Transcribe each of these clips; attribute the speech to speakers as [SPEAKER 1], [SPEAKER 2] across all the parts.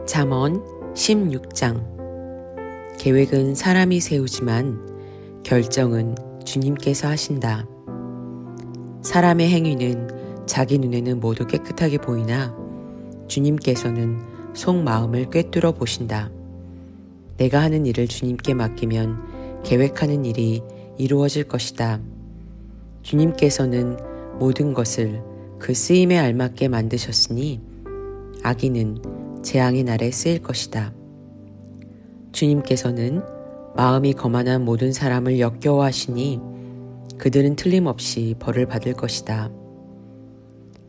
[SPEAKER 1] 잠언 16장. 계획은 사람이 세우지만 결정은 주님께서 하신다. 사람의 행위는 자기 눈에는 모두 깨끗하게 보이나 주님께서는 속마음을 꿰뚫어 보신다. 내가 하는 일을 주님께 맡기면 계획하는 일이 이루어질 것이다. 주님께서는 모든 것을 그 쓰임에 알맞게 만드셨으니 악인은 재앙의 날에 쓰일 것이다. 주님께서는 마음이 거만한 모든 사람을 역겨워하시니 그들은 틀림없이 벌을 받을 것이다.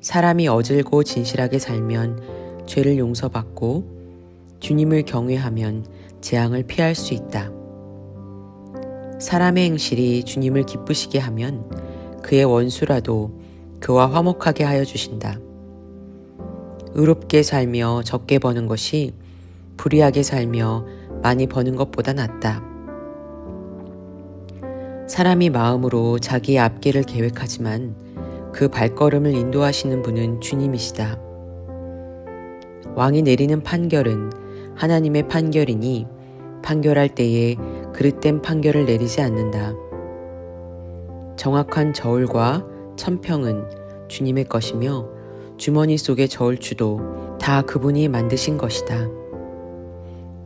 [SPEAKER 1] 사람이 어질고 진실하게 살면 죄를 용서받고 주님을 경외하면 재앙을 피할 수 있다. 사람의 행실이 주님을 기쁘시게 하면 그의 원수라도 그와 화목하게 하여 주신다. 의롭게 살며 적게 버는 것이 불의하게 살며 많이 버는 것보다 낫다. 사람이 마음으로 자기의 앞길을 계획하지만 그 발걸음을 인도하시는 분은 주님이시다. 왕이 내리는 판결은 하나님의 판결이니 판결할 때에 그릇된 판결을 내리지 않는다. 정확한 저울과 천평은 주님의 것이며 주머니 속의 저울추도 다 그분이 만드신 것이다.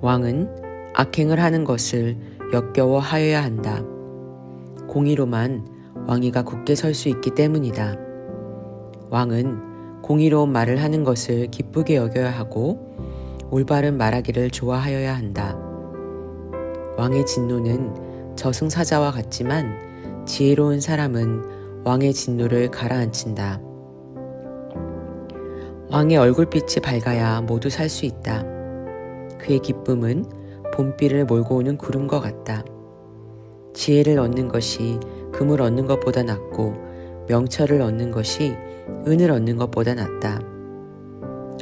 [SPEAKER 1] 왕은 악행을 하는 것을 역겨워하여야 한다. 공의로만 왕위가 굳게 설 수 있기 때문이다. 왕은 공의로운 말을 하는 것을 기쁘게 여겨야 하고 올바른 말하기를 좋아하여야 한다. 왕의 진노는 저승사자와 같지만 지혜로운 사람은 왕의 진노를 가라앉힌다. 왕의 얼굴빛이 밝아야 모두 살 수 있다. 그의 기쁨은 봄비를 몰고 오는 구름과 같다. 지혜를 얻는 것이 금을 얻는 것보다 낫고 명철을 얻는 것이 은을 얻는 것보다 낫다.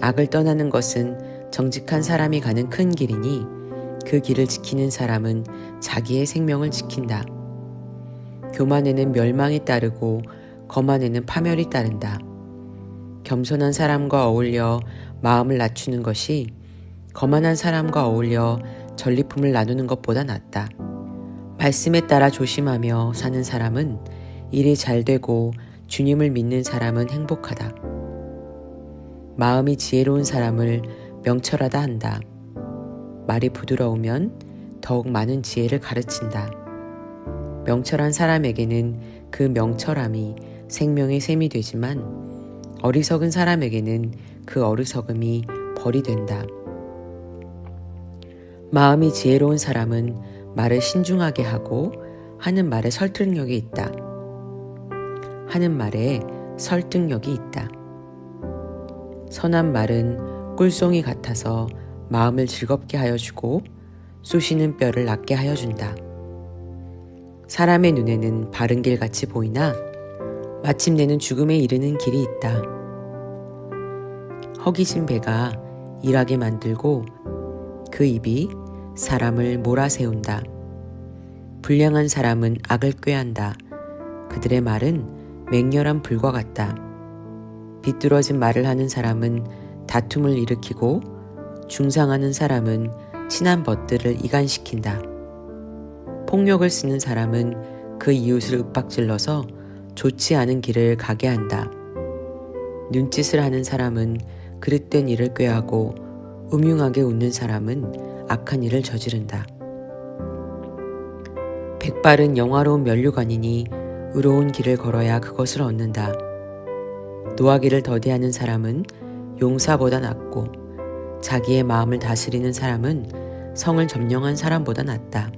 [SPEAKER 1] 악을 떠나는 것은 정직한 사람이 가는 큰 길이니 그 길을 지키는 사람은 자기의 생명을 지킨다. 교만에는 멸망이 따르고 거만에는 파멸이 따른다. 겸손한 사람과 어울려 마음을 낮추는 것이 거만한 사람과 어울려 전리품을 나누는 것보다 낫다. 말씀에 따라 조심하며 사는 사람은 일이 잘 되고 주님을 믿는 사람은 행복하다. 마음이 지혜로운 사람을 명철하다 한다. 말이 부드러우면 더욱 많은 지혜를 가르친다. 명철한 사람에게는 그 명철함이 생명의 샘이 되지만 어리석은 사람에게는 그 어리석음이 벌이 된다. 마음이 지혜로운 사람은 말을 신중하게 하고 하는 말에 설득력이 있다. 하는 말에 설득력이 있다. 선한 말은 꿀송이 같아서 마음을 즐겁게 하여 주고 쑤시는 뼈를 낫게 하여 준다. 사람의 눈에는 바른 길 같이 보이나 마침내는 죽음에 이르는 길이 있다. 허기진 배가 일하게 만들고 그 입이 사람을 몰아세운다. 불량한 사람은 악을 꾀한다. 그들의 말은 맹렬한 불과 같다. 비뚤어진 말을 하는 사람은 다툼을 일으키고 중상하는 사람은 친한 벗들을 이간시킨다. 폭력을 쓰는 사람은 그 이웃을 윽박질러서 좋지 않은 길을 가게 한다. 눈짓을 하는 사람은 그릇된 일을 꾀하고 음흉하게 웃는 사람은 악한 일을 저지른다. 백발은 영화로운 면류관이니 의로운 길을 걸어야 그것을 얻는다. 노하기를 더디하는 사람은 용사보다 낫고 자기의 마음을 다스리는 사람은 성을 점령한 사람보다 낫다.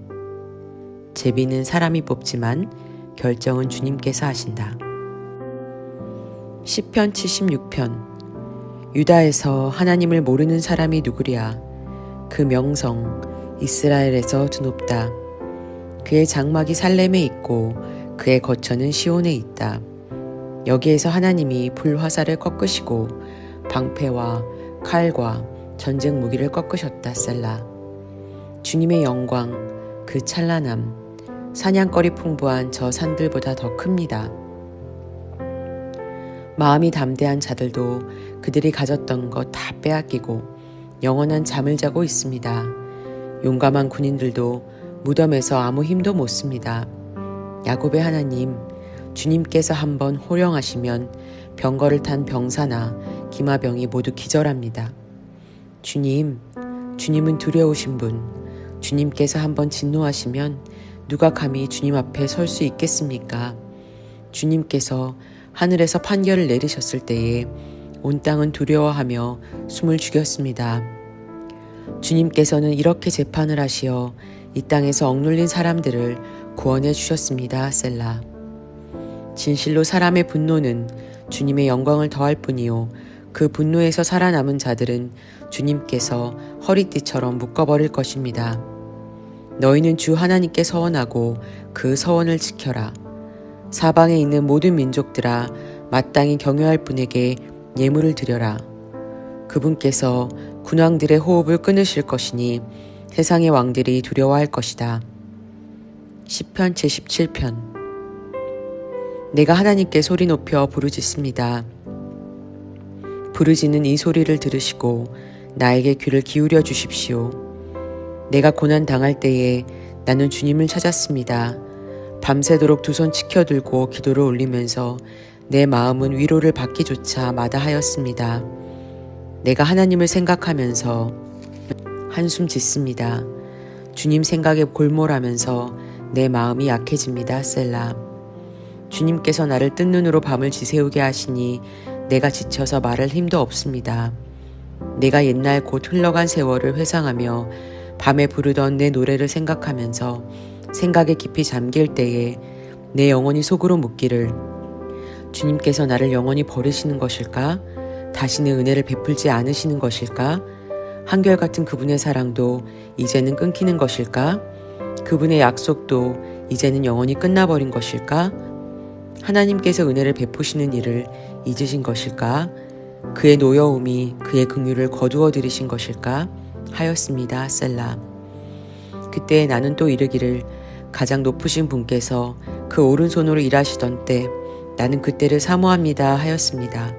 [SPEAKER 1] 제비는 사람이 뽑지만 결정은 주님께서 하신다. 시편 76편. 유다에서 하나님을 모르는 사람이 누구랴. 그 명성 이스라엘에서 드높다. 그의 장막이 살렘에 있고 그의 거처는 시온에 있다. 여기에서 하나님이 불화살을 꺾으시고 방패와 칼과 전쟁 무기를 꺾으셨다. 셀라. 주님의 영광 그 찬란함 사냥거리 풍부한 저 산들보다 더 큽니다. 마음이 담대한 자들도 그들이 가졌던 것 다 빼앗기고 영원한 잠을 자고 있습니다. 용감한 군인들도 무덤에서 아무 힘도 못 씁니다. 야곱의 하나님, 주님께서 한번 호령하시면 병거를 탄 병사나 기마병이 모두 기절합니다. 주님은 두려우신 분, 주님께서 한번 진노하시면 누가 감히 주님 앞에 설 수 있겠습니까? 주님께서 하늘에서 판결을 내리셨을 때에 온 땅은 두려워하며 숨을 죽였습니다. 주님께서는 이렇게 재판을 하시어 이 땅에서 억눌린 사람들을 구원해 주셨습니다. 셀라. 진실로 사람의 분노는 주님의 영광을 더할 뿐이요 그 분노에서 살아남은 자들은 주님께서 허리띠처럼 묶어버릴 것입니다. 너희는 주 하나님께 서원하고 그 서원을 지켜라. 사방에 있는 모든 민족들아 마땅히 경외할 분에게 예물을 드려라. 그분께서 군왕들의 호흡을 끊으실 것이니 세상의 왕들이 두려워할 것이다. 시편 제17편. 내가 하나님께 소리 높여 부르짖습니다. 부르짖는 이 소리를 들으시고 나에게 귀를 기울여 주십시오. 내가 고난 당할 때에 나는 주님을 찾았습니다. 밤새도록 두 손 치켜들고 기도를 올리면서 내 마음은 위로를 받기조차 마다하였습니다. 내가 하나님을 생각하면서 한숨 짓습니다. 주님 생각에 골몰하면서 내 마음이 약해집니다. 셀라. 주님께서 나를 뜬 눈으로 밤을 지새우게 하시니 내가 지쳐서 말할 힘도 없습니다. 내가 옛날 곧 흘러간 세월을 회상하며 밤에 부르던 내 노래를 생각하면서 생각에 깊이 잠길 때에 내 영혼이 속으로 묻기를 주님께서 나를 영원히 버리시는 것일까? 다시는 은혜를 베풀지 않으시는 것일까? 한결같은 그분의 사랑도 이제는 끊기는 것일까? 그분의 약속도 이제는 영원히 끝나버린 것일까? 하나님께서 은혜를 베푸시는 일을 잊으신 것일까? 그의 노여움이 그의 긍휼을 거두어 들이신 것일까? 하였습니다. 셀라. 그때 나는 또 이르기를 가장 높으신 분께서 그 오른손으로 일하시던 때 나는 그때를 사모합니다 하였습니다.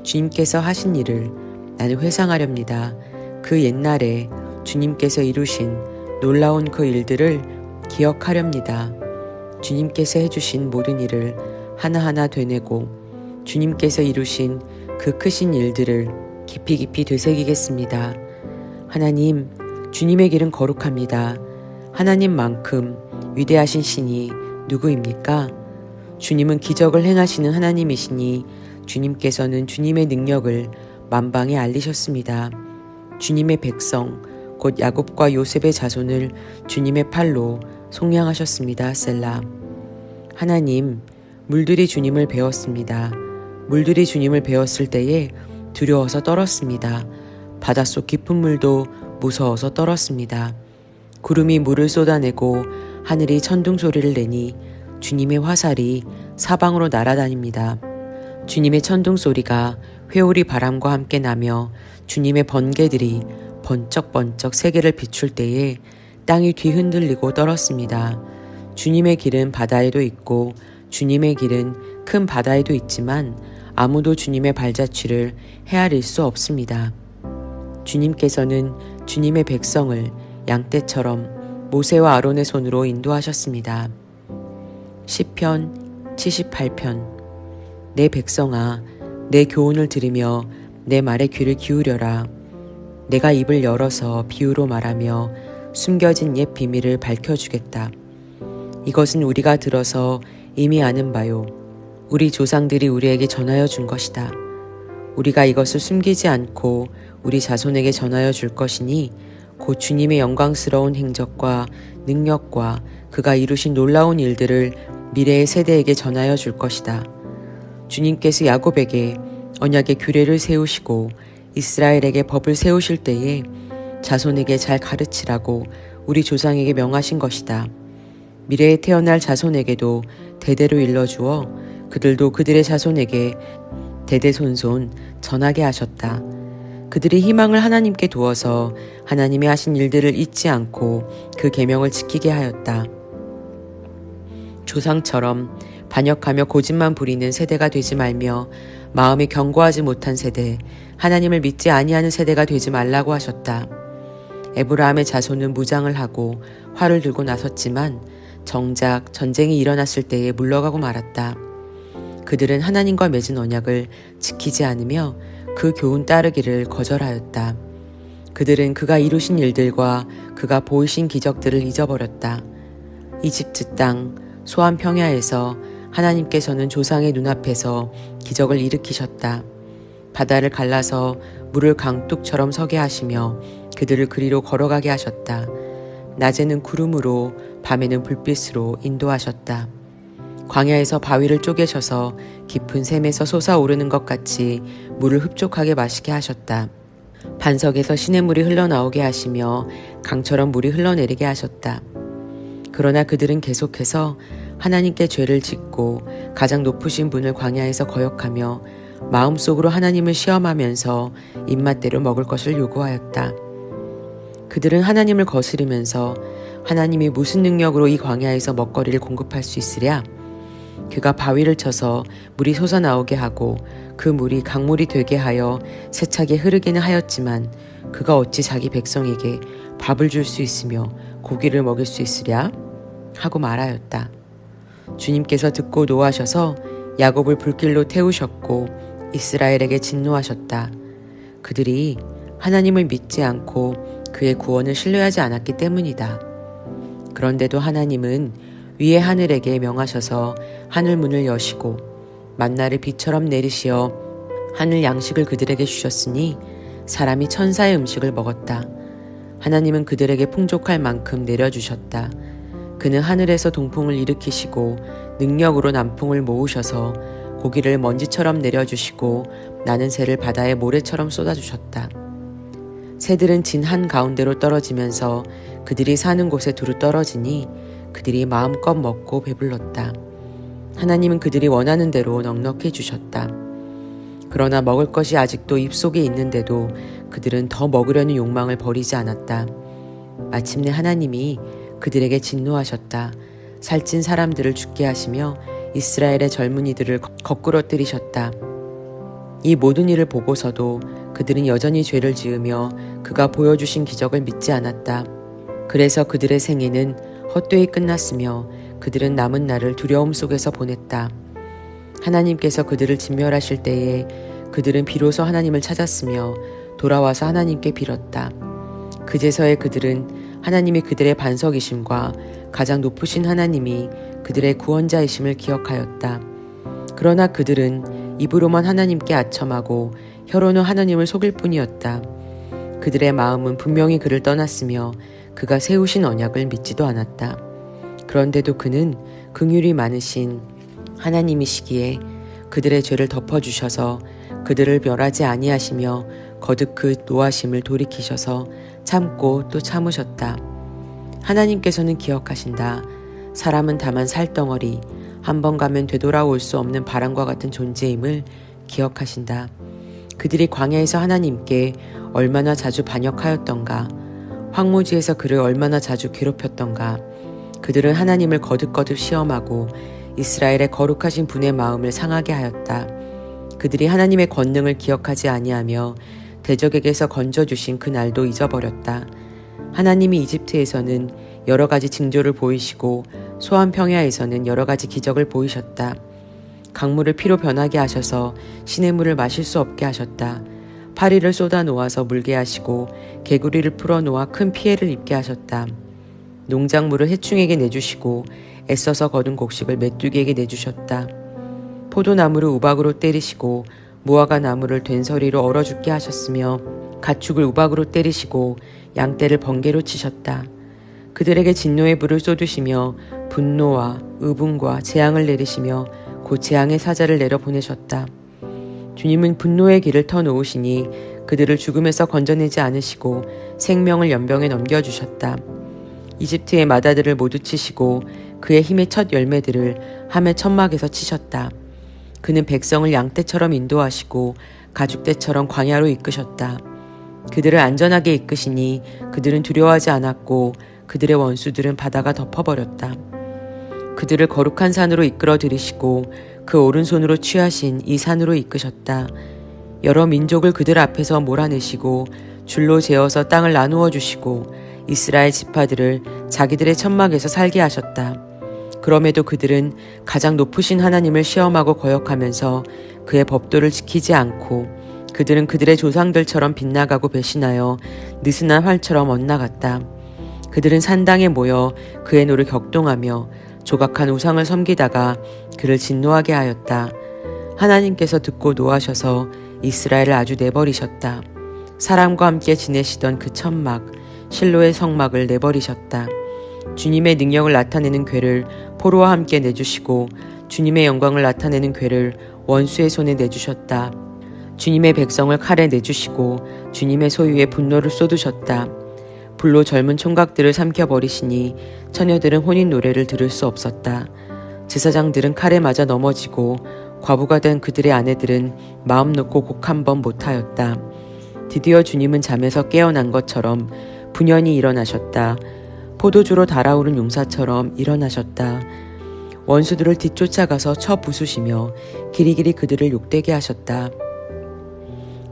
[SPEAKER 1] 주님께서 하신 일을 나는 회상하렵니다. 그 옛날에 주님께서 이루신 놀라운 그 일들을 기억하렵니다. 주님께서 해주신 모든 일을 하나하나 되뇌고 주님께서 이루신 그 크신 일들을 깊이 깊이 되새기겠습니다. 하나님, 주님의 길은 거룩합니다. 하나님만큼 위대하신 신이 누구입니까? 주님은 기적을 행하시는 하나님이시니 주님께서는 주님의 능력을 만방에 알리셨습니다. 주님의 백성, 곧 야곱과 요셉의 자손을 주님의 팔로 속량하셨습니다. 셀라. 하나님, 물들이 주님을 배웠습니다. 물들이 주님을 배웠을 때에 두려워서 떨었습니다. 바닷속 깊은 물도 무서워서 떨었습니다. 구름이 물을 쏟아내고 하늘이 천둥 소리를 내니 주님의 화살이 사방으로 날아다닙니다. 주님의 천둥 소리가 회오리 바람과 함께 나며 주님의 번개들이 번쩍번쩍 세계를 비출 때에 땅이 뒤흔들리고 떨었습니다. 주님의 길은 바다에도 있고 주님의 길은 큰 바다에도 있지만 아무도 주님의 발자취를 헤아릴 수 없습니다. 주님께서는 주님의 백성을 양떼처럼 모세와 아론의 손으로 인도하셨습니다. 시편 78편. 내 백성아, 내 교훈을 들으며 내 말에 귀를 기울여라. 내가 입을 열어서 비유로 말하며 숨겨진 옛 비밀을 밝혀주겠다. 이것은 우리가 들어서 이미 아는 바요. 우리 조상들이 우리에게 전하여 준 것이다. 우리가 이것을 숨기지 않고 우리 자손에게 전하여 줄 것이니 곧 주님의 영광스러운 행적과 능력과 그가 이루신 놀라운 일들을 미래의 세대에게 전하여 줄 것이다. 주님께서 야곱에게 언약의 규례를 세우시고 이스라엘에게 법을 세우실 때에 자손에게 잘 가르치라고 우리 조상에게 명하신 것이다. 미래에 태어날 자손에게도 대대로 일러주어 그들도 그들의 자손에게 대대손손 전하게 하셨다. 그들이 희망을 하나님께 두어서 하나님이 하신 일들을 잊지 않고 그 계명을 지키게 하였다. 조상처럼 반역하며 고집만 부리는 세대가 되지 말며 마음이 견고하지 못한 세대, 하나님을 믿지 아니하는 세대가 되지 말라고 하셨다. 에브라함의 자손은 무장을 하고 활을 들고 나섰지만 정작 전쟁이 일어났을 때에 물러가고 말았다. 그들은 하나님과 맺은 언약을 지키지 않으며 그 교훈 따르기를 거절하였다. 그들은 그가 이루신 일들과 그가 보이신 기적들을 잊어버렸다. 이집트 땅 소안 평야에서 하나님께서는 조상의 눈앞에서 기적을 일으키셨다. 바다를 갈라서 물을 강둑처럼 서게 하시며 그들을 그리로 걸어가게 하셨다. 낮에는 구름으로 밤에는 불빛으로 인도하셨다. 광야에서 바위를 쪼개셔서 깊은 샘에서 솟아오르는 것 같이 물을 흡족하게 마시게 하셨다. 반석에서 시냇물이 흘러나오게 하시며 강처럼 물이 흘러내리게 하셨다. 그러나 그들은 계속해서 하나님께 죄를 짓고 가장 높으신 분을 광야에서 거역하며 마음속으로 하나님을 시험하면서 입맛대로 먹을 것을 요구하였다. 그들은 하나님을 거스리면서 하나님이 무슨 능력으로 이 광야에서 먹거리를 공급할 수 있으랴? 그가 바위를 쳐서 물이 솟아나오게 하고 그 물이 강물이 되게 하여 세차게 흐르기는 하였지만 그가 어찌 자기 백성에게 밥을 줄 수 있으며 고기를 먹일 수 있으랴? 하고 말하였다. 주님께서 듣고 노하셔서 야곱을 불길로 태우셨고 이스라엘에게 진노하셨다. 그들이 하나님을 믿지 않고 그의 구원을 신뢰하지 않았기 때문이다. 그런데도 하나님은 위의 하늘에게 명하셔서 하늘 문을 여시고 만나를 비처럼 내리시어 하늘 양식을 그들에게 주셨으니 사람이 천사의 음식을 먹었다. 하나님은 그들에게 풍족할 만큼 내려주셨다. 그는 하늘에서 동풍을 일으키시고 능력으로 남풍을 모으셔서 고기를 먼지처럼 내려주시고 나는 새를 바다의 모래처럼 쏟아주셨다. 새들은 진 한가운데로 떨어지면서 그들이 사는 곳에 두루 떨어지니 그들이 마음껏 먹고 배불렀다. 하나님은 그들이 원하는 대로 넉넉히 주셨다. 그러나 먹을 것이 아직도 입속에 있는데도 그들은 더 먹으려는 욕망을 버리지 않았다. 마침내 하나님이 그들에게 진노하셨다. 살찐 사람들을 죽게 하시며 이스라엘의 젊은이들을 거꾸로 때리셨다. 이 모든 일을 보고서도 그들은 여전히 죄를 지으며 그가 보여주신 기적을 믿지 않았다. 그래서 그들의 생애는 헛되이 끝났으며 그들은 남은 날을 두려움 속에서 보냈다. 하나님께서 그들을 진멸하실 때에 그들은 비로소 하나님을 찾았으며 돌아와서 하나님께 빌었다. 그제서야 그들은 하나님이 그들의 반석이심과 가장 높으신 하나님이 그들의 구원자이심을 기억하였다. 그러나 그들은 입으로만 하나님께 아첨하고 혀로는 하나님을 속일 뿐이었다. 그들의 마음은 분명히 그를 떠났으며 그가 세우신 언약을 믿지도 않았다. 그런데도 그는 긍휼이 많으신 하나님이시기에 그들의 죄를 덮어주셔서 그들을 멸하지 아니하시며 거듭 그 노하심을 돌이키셔서 참고 또 참으셨다. 하나님께서는 기억하신다. 사람은 다만 살덩어리, 한 번 가면 되돌아올 수 없는 바람과 같은 존재임을 기억하신다. 그들이 광야에서 하나님께 얼마나 자주 반역하였던가, 황무지에서 그를 얼마나 자주 괴롭혔던가. 그들은 하나님을 거듭거듭 시험하고 이스라엘의 거룩하신 분의 마음을 상하게 하였다. 그들이 하나님의 권능을 기억하지 아니하며 대적에게서 건져주신 그 날도 잊어버렸다. 하나님이 이집트에서는 여러 가지 징조를 보이시고 소안 평야에서는 여러 가지 기적을 보이셨다. 강물을 피로 변하게 하셔서 시냇물을 마실 수 없게 하셨다. 파리를 쏟아 놓아서 물게 하시고 개구리를 풀어 놓아 큰 피해를 입게 하셨다. 농작물을 해충에게 내주시고 애써서 거둔 곡식을 메뚜기에게 내주셨다. 포도나무를 우박으로 때리시고 무화과 나무를 된서리로 얼어 죽게 하셨으며 가축을 우박으로 때리시고 양떼를 번개로 치셨다. 그들에게 진노의 불을 쏟으시며 분노와 의분과 재앙을 내리시며 곧 재앙의 사자를 내려 보내셨다. 주님은 분노의 길을 터놓으시니 그들을 죽음에서 건져내지 않으시고 생명을 연병에 넘겨주셨다. 이집트의 마다들을 모두 치시고 그의 힘의 첫 열매들을 함의 천막에서 치셨다. 그는 백성을 양떼처럼 인도하시고 가죽떼처럼 광야로 이끄셨다. 그들을 안전하게 이끄시니 그들은 두려워하지 않았고 그들의 원수들은 바다가 덮어버렸다. 그들을 거룩한 산으로 이끌어 들이시고 그 오른손으로 취하신 이 산으로 이끄셨다. 여러 민족을 그들 앞에서 몰아내시고 줄로 재어서 땅을 나누어 주시고 이스라엘 지파들을 자기들의 천막에서 살게 하셨다. 그럼에도 그들은 가장 높으신 하나님을 시험하고 거역하면서 그의 법도를 지키지 않고 그들은 그들의 조상들처럼 빗나가고 배신하여 느슨한 활처럼 엇나갔다. 그들은 산당에 모여 그의 노를 격동하며 조각한 우상을 섬기다가 그를 진노하게 하였다. 하나님께서 듣고 노하셔서 이스라엘을 아주 내버리셨다. 사람과 함께 지내시던 그 천막 실로의 성막을 내버리셨다. 주님의 능력을 나타내는 궤를 포로와 함께 내주시고 주님의 영광을 나타내는 궤를 원수의 손에 내주셨다. 주님의 백성을 칼에 내주시고 주님의 소유에 분노를 쏟으셨다. 불로 젊은 총각들을 삼켜버리시니 처녀들은 혼인 노래를 들을 수 없었다. 제사장들은 칼에 맞아 넘어지고 과부가 된 그들의 아내들은 마음 놓고 곡 한 번 못하였다. 드디어 주님은 잠에서 깨어난 것처럼 분연히 일어나셨다. 포도주로 달아오른 용사처럼 일어나셨다. 원수들을 뒤쫓아가서 쳐 부수시며 길이길이 그들을 욕되게 하셨다.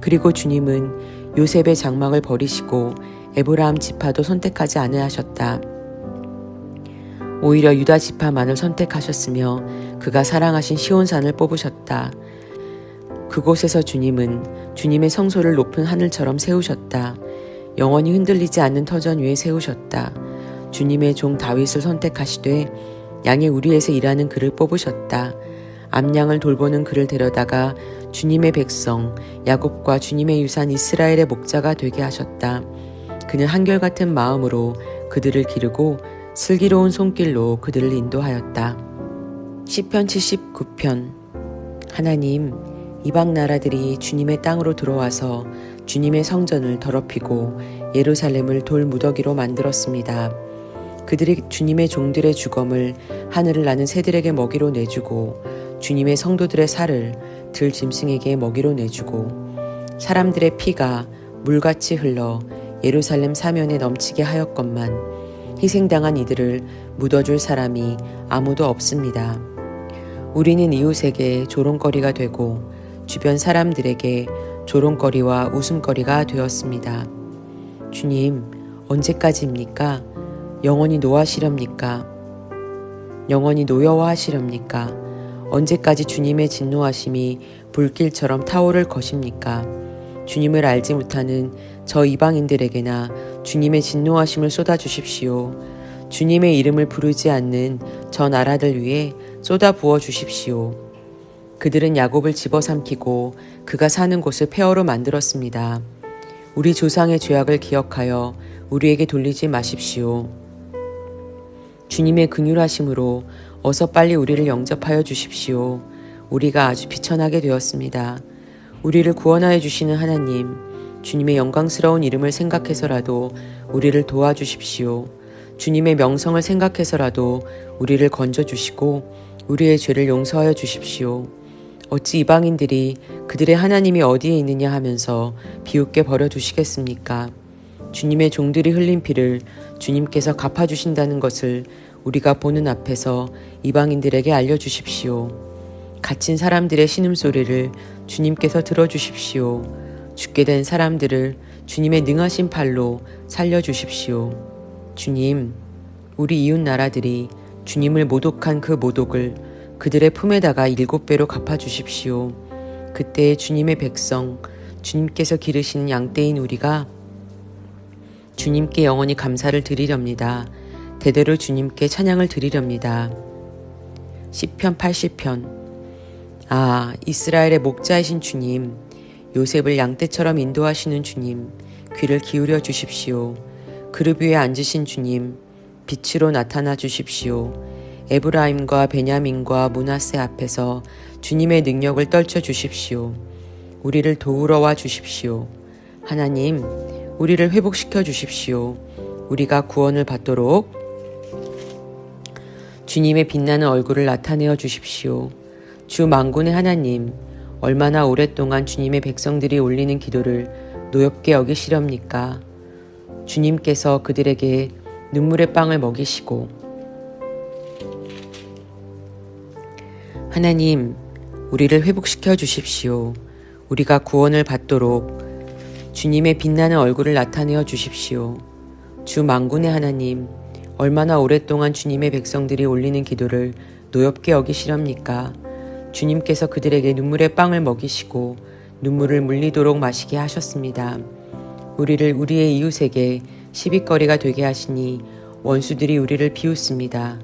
[SPEAKER 1] 그리고 주님은 요셉의 장막을 버리시고 에브라임 지파도 선택하지 아니하셨다. 오히려 유다 지파만을 선택하셨으며 그가 사랑하신 시온산을 뽑으셨다. 그곳에서 주님은 주님의 성소를 높은 하늘처럼 세우셨다. 영원히 흔들리지 않는 터전 위에 세우셨다. 주님의 종 다윗을 선택하시되 양의 우리에서 일하는 그를 뽑으셨다. 암양을 돌보는 그를 데려다가 주님의 백성 야곱과 주님의 유산 이스라엘의 목자가 되게 하셨다. 그는 한결같은 마음으로 그들을 기르고 슬기로운 손길로 그들을 인도하였다. 시편 79편. 하나님, 이방 나라들이 주님의 땅으로 들어와서 주님의 성전을 더럽히고 예루살렘을 돌무더기로 만들었습니다. 그들이 주님의 종들의 주검을 하늘을 나는 새들에게 먹이로 내주고 주님의 성도들의 살을 들짐승에게 먹이로 내주고 사람들의 피가 물같이 흘러 예루살렘 사면에 넘치게 하였건만 희생당한 이들을 묻어줄 사람이 아무도 없습니다. 우리는 이웃에게 조롱거리가 되고 주변 사람들에게 조롱거리와 웃음거리가 되었습니다. 주님, 언제까지입니까? 영원히 노하시렵니까? 영원히 노여워하시렵니까? 언제까지 주님의 진노하심이 불길처럼 타오를 것입니까? 주님을 알지 못하는 저 이방인들에게나 주님의 진노하심을 쏟아주십시오. 주님의 이름을 부르지 않는 저 나라들 위에 쏟아 부어 주십시오. 그들은 야곱을 집어삼키고 그가 사는 곳을 폐허로 만들었습니다. 우리 조상의 죄악을 기억하여 우리에게 돌리지 마십시오. 주님의 긍휼하심으로 어서 빨리 우리를 영접하여 주십시오. 우리가 아주 비천하게 되었습니다. 우리를 구원하여 주시는 하나님, 주님의 영광스러운 이름을 생각해서라도 우리를 도와주십시오. 주님의 명성을 생각해서라도 우리를 건져주시고 우리의 죄를 용서하여 주십시오. 어찌 이방인들이 그들의 하나님이 어디에 있느냐 하면서 비웃게 버려두시겠습니까? 주님의 종들이 흘린 피를 주님께서 갚아주신다는 것을 우리가 보는 앞에서 이방인들에게 알려주십시오. 갇힌 사람들의 신음소리를 주님께서 들어주십시오. 죽게 된 사람들을 주님의 능하신 팔로 살려주십시오. 주님, 우리 이웃 나라들이 주님을 모독한 그 모독을 그들의 품에다가 7배로 갚아주십시오. 그때 주님의 백성, 주님께서 기르신 양떼인 우리가 주님께 영원히 감사를 드리렵니다. 대대로 주님께 찬양을 드리렵니다. 시편 80편. 아, 이스라엘의 목자이신 주님, 요셉을 양떼처럼 인도하시는 주님, 귀를 기울여 주십시오. 그룹 위에 앉으신 주님, 빛으로 나타나 주십시오. 에브라임과 베냐민과 므낫세 앞에서 주님의 능력을 떨쳐 주십시오. 우리를 도우러 와 주십시오. 하나님, 우리를 회복시켜 주십시오. 우리가 구원을 받도록 주님의 빛나는 얼굴을 나타내어 주십시오. 주 만군의 하나님, 얼마나 오랫동안 주님의 백성들이 올리는 기도를 노엽게 여기시렵니까? 주님께서 그들에게 눈물의 빵을 먹이시고 하나님, 우리를 회복시켜 주십시오. 우리가 구원을 받도록 주님의 빛나는 얼굴을 나타내어 주십시오. 주 만군의 하나님, 얼마나 오랫동안 주님의 백성들이 올리는 기도를 노엽게 여기시렵니까? 주님께서 그들에게 눈물의 빵을 먹이시고 눈물을 물리도록 마시게 하셨습니다. 우리를 우리의 이웃에게 시비거리가 되게 하시니 원수들이 우리를 비웃습니다.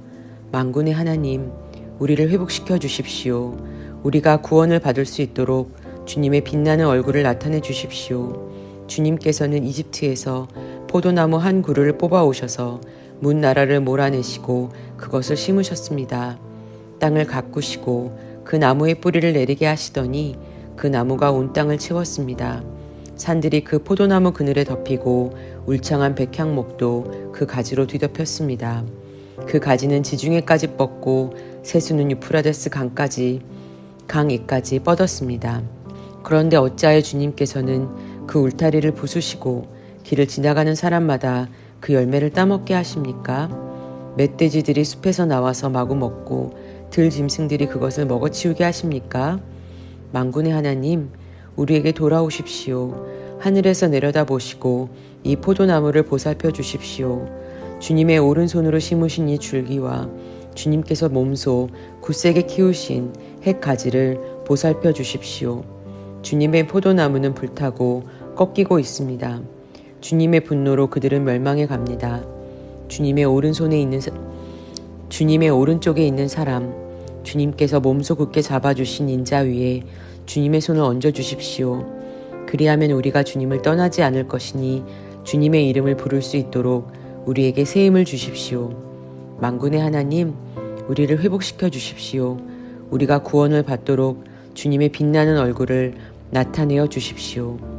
[SPEAKER 1] 만군의 하나님, 우리를 회복시켜 주십시오. 우리가 구원을 받을 수 있도록 주님의 빛나는 얼굴을 나타내 주십시오. 주님께서는 이집트에서 포도나무 한 그루를 뽑아 오셔서 문 나라를 몰아내시고 그것을 심으셨습니다. 땅을 가꾸시고 그 나무의 뿌리를 내리게 하시더니 그 나무가 온 땅을 채웠습니다. 산들이 그 포도나무 그늘에 덮이고 울창한 백향목도 그 가지로 뒤덮였습니다. 그 가지는 지중해까지 뻗고 세수는 유프라데스 강에까지 뻗었습니다. 그런데 어찌하여 주님께서는 그 울타리를 부수시고 길을 지나가는 사람마다 그 열매를 따먹게 하십니까? 멧돼지들이 숲에서 나와서 마구 먹고 들짐승들이 그것을 먹어치우게 하십니까? 만군의 하나님, 우리에게 돌아오십시오. 하늘에서 내려다보시고 이 포도나무를 보살펴 주십시오. 주님의 오른손으로 심으신 이 줄기와 주님께서 몸소 굳세게 키우신 핵가지를 보살펴 주십시오. 주님의 포도나무는 불타고 꺾이고 있습니다. 주님의 분노로 그들은 멸망해 갑니다. 주님의 오른쪽에 있는 사람, 주님께서 몸소 굳게 잡아주신 인자 위에 주님의 손을 얹어 주십시오. 그리하면 우리가 주님을 떠나지 않을 것이니 주님의 이름을 부를 수 있도록 우리에게 새 힘을 주십시오. 만군의 하나님, 우리를 회복시켜 주십시오. 우리가 구원을 받도록 주님의 빛나는 얼굴을 나타내어 주십시오.